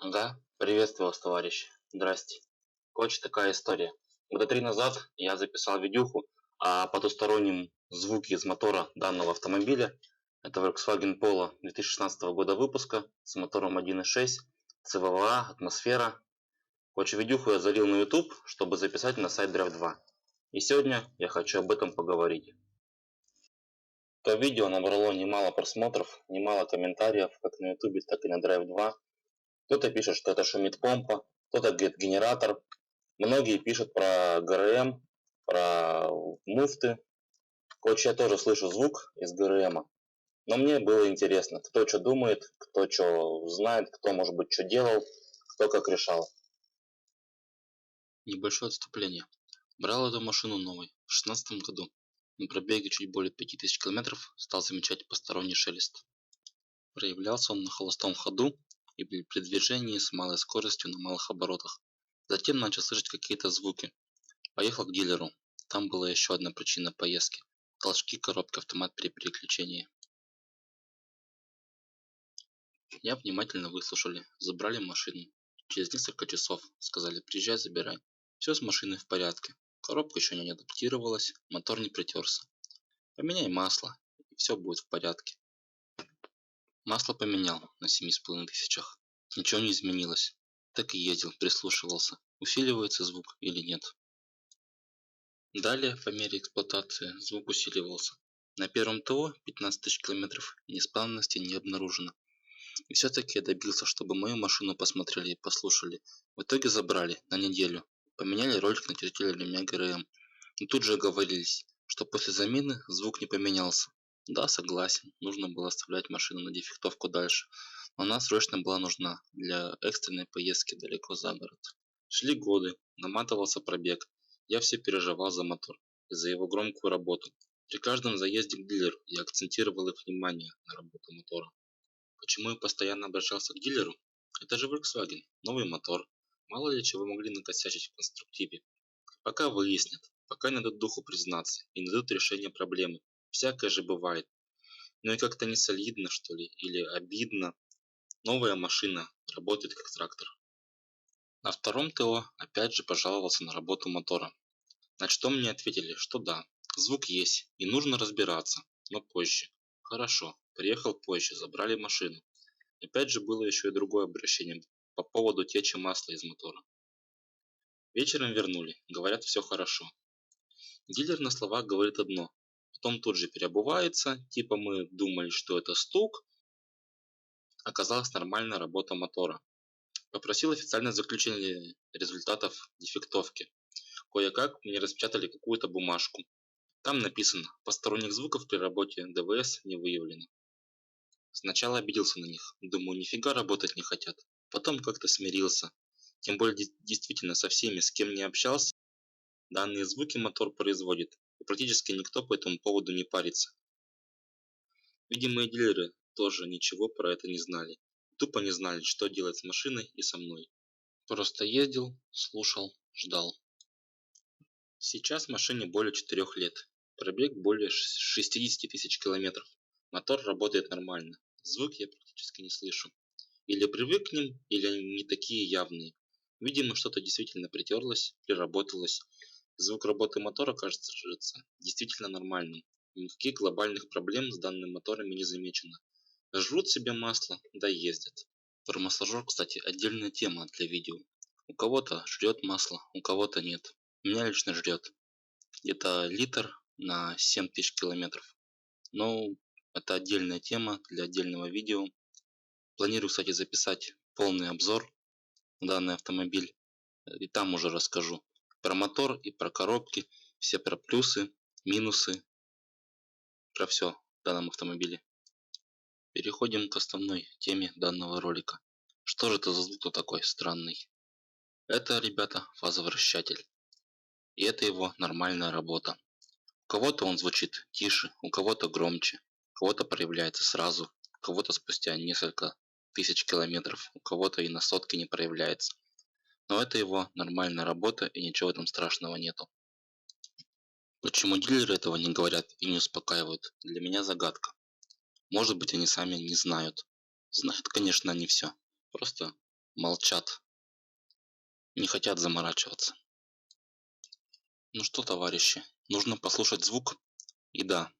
Ага, приветствую вас, товарищ. Здрасте. Короче, такая история. Года 3 назад я записал видюху о потустороннем звуке из мотора данного автомобиля. Это Volkswagen Polo 2016 года выпуска с мотором 1.6, ЦВВА, атмосфера. Короче, видюху я залил на YouTube, чтобы записать на сайт Drive 2. И сегодня я хочу об этом поговорить. То видео набрало немало просмотров, немало комментариев, как на YouTube, так и на Drive 2. Кто-то пишет, что это шумит помпа, кто-то говорит генератор. Многие пишут про ГРМ, про муфты. Короче, я тоже слышу звук из ГРМа. Но мне было интересно, кто что думает, кто что знает, кто, может быть, что делал, кто как решал. Небольшое отступление. Брал эту машину новой в 2016 году. На пробеге чуть более 5000 км стал замечать посторонний шелест. Проявлялся он на холостом ходу и при движении с малой скоростью на малых оборотах. Затем начал слышать какие-то звуки. Поехал к дилеру. Там была еще одна причина поездки. Толчки коробки автомат при переключении. Меня внимательно выслушали, забрали машину. Через несколько часов сказали: приезжай, забирай. Все с машиной в порядке. Коробка еще не адаптировалась, мотор не притерся. Поменяй масло, и все будет в порядке. Масло поменял на 7,5 тысячах. Ничего не изменилось. Так и ездил, прислушивался, усиливается звук или нет. Далее, по мере эксплуатации, звук усиливался. На первом ТО 15 тысяч километров, неисправности не обнаружено. И все-таки я добился, чтобы мою машину посмотрели и послушали. В итоге забрали на неделю. Поменяли ролик на тетель ремня ГРМ. И тут же оговорились, что после замены звук не поменялся. Да, согласен, нужно было оставлять машину на дефектовку дальше. Но она срочно была нужна для экстренной поездки далеко за город. Шли годы, наматывался пробег. Я все переживал за мотор и за его громкую работу. При каждом заезде к дилеру я акцентировал их внимание на работу мотора. Почему я постоянно обращался к дилеру? Это же Volkswagen, новый мотор. Мало ли чего могли накосячить в конструктиве. Пока выяснят, пока не дадут духу признаться и не дадут решение проблемы. Всякое же бывает. Но и как-то не солидно, что ли, или обидно. Новая машина работает как трактор. На втором ТО опять же пожаловался на работу мотора. На что мне ответили, что да, звук есть и нужно разбираться, но позже. Хорошо, приехал позже, забрали машину. Опять же было еще и другое обращение по поводу течи масла из мотора. Вечером вернули, говорят, все хорошо. Дилер на словах говорит одно, потом тут же переобувается, типа мы думали, что это стук. Оказалась нормальная работа мотора. Попросил официальное заключение результатов дефектовки. Кое-как мне распечатали какую-то бумажку. Там написано: посторонних звуков при работе ДВС не выявлено. Сначала обиделся на них, думаю, нифига работать не хотят. Потом как-то смирился. Тем более действительно со всеми, с кем не общался, данные звуки мотор производит, и практически никто по этому поводу не парится. Видимо, и дилеры тоже ничего про это не знали. Тупо не знали, что делать с машиной и со мной. Просто ездил, слушал, ждал. Сейчас машине более 4 лет. Пробег более 60 тысяч километров. Мотор работает нормально. Звук я практически не слышу. Или привык к ним, или они не такие явные. Видимо, что-то действительно притерлось, приработалось. Звук работы мотора кажется действительно нормальным. Никаких глобальных проблем с данными моторами не замечено. Жрут себе масло, да ездят. Про масложор, кстати, отдельная тема для видео. У кого-то жрет масло, у кого-то нет. Меня лично жрет. Где-то литр на 7000 километров. Но это отдельная тема для отдельного видео. Планирую, кстати, записать полный обзор на данный автомобиль. И там уже расскажу про мотор и про коробки. Все про плюсы, минусы. Про все в данном автомобиле. Переходим к основной теме данного ролика. Что же это за звук такой странный? Это, ребята, фазовращатель. И это его нормальная работа. У кого-то он звучит тише, у кого-то громче, у кого-то проявляется сразу, у кого-то спустя несколько тысяч километров, у кого-то и на сотки не проявляется. Но это его нормальная работа, и ничего в этом страшного нету. Почему дилеры этого не говорят и не успокаивают, для меня загадка. Может быть, они сами не знают. Знают, конечно, они все. Просто молчат, не хотят заморачиваться. Ну что, товарищи, нужно послушать звук. И да,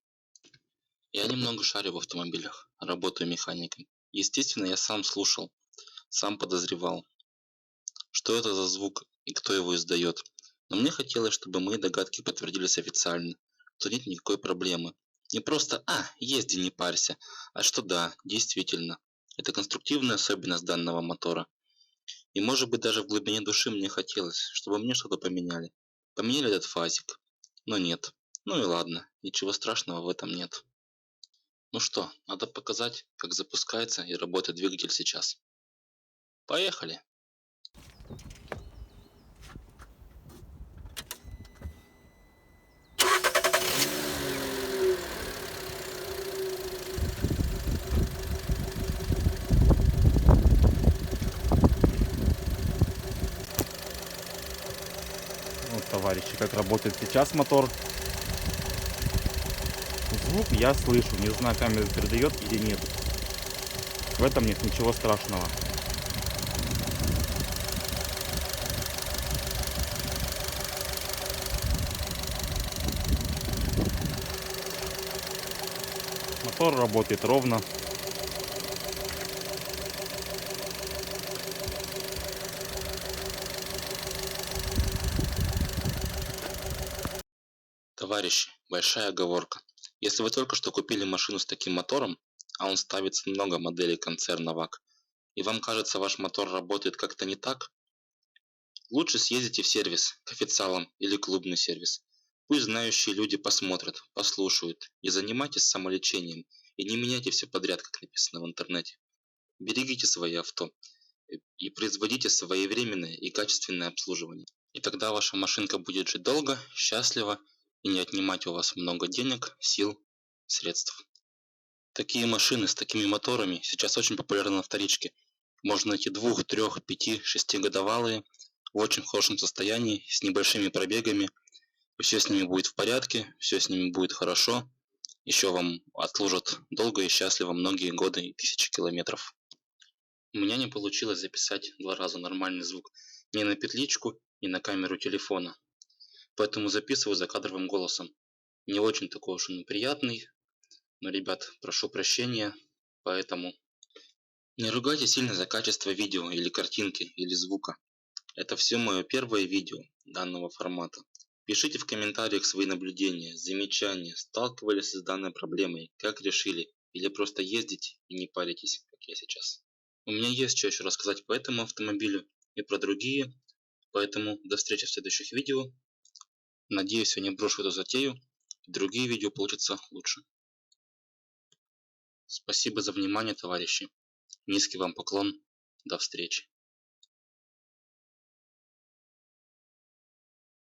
я немного шарю в автомобилях, работаю механиком. Естественно, я сам слушал, сам подозревал, что это за звук и кто его издает. Но мне хотелось, чтобы мои догадки подтвердились официально, что нет никакой проблемы. Не просто езди, не парься», а что да, действительно, это конструктивная особенность данного мотора. И может быть даже в глубине души мне хотелось, чтобы мне что-то поменяли. Поменяли этот фазик. Но нет. Ну и ладно, ничего страшного в этом нет. Ну что, надо показать, как запускается и работает двигатель сейчас. Поехали! Вот, товарищи, как работает сейчас мотор. Звук я слышу, не знаю, камера передает или нет. В этом нет ничего страшного. Мотор работает ровно. Товарищи, большая оговорка. Если вы только что купили машину с таким мотором, а он ставится на много моделей концерна ВАГ, и вам кажется, ваш мотор работает как-то не так, лучше съездите в сервис, к официалам или клубный сервис. Пусть знающие люди посмотрят, послушают и занимайтесь самолечением. И не меняйте все подряд, как написано в интернете. Берегите свои авто и производите своевременное и качественное обслуживание. И тогда ваша машинка будет жить долго, счастливо и не отнимать у вас много денег, сил, средств. Такие машины с такими моторами сейчас очень популярны на вторичке. Можно найти 2, 3, 5, 6-годовалые в очень хорошем состоянии, с небольшими пробегами. Все с ними будет в порядке, все с ними будет хорошо. Еще вам отслужат долго и счастливо многие годы и тысячи километров. У меня не получилось записать 2 раза нормальный звук ни на петличку, ни на камеру телефона. Поэтому записываю закадровым голосом. Не очень такой уж он приятный, но, ребят, прошу прощения, поэтому не ругайте сильно за качество видео или картинки или звука. Это все мое первое видео данного формата. Пишите в комментариях свои наблюдения, замечания, сталкивались с данной проблемой, как решили, или просто ездите и не паритесь, как я сейчас. У меня есть что еще рассказать по этому автомобилю и про другие, поэтому до встречи в следующих видео. Надеюсь, я не брошу эту затею, и другие видео получатся лучше. Спасибо за внимание, товарищи. Низкий вам поклон. До встречи.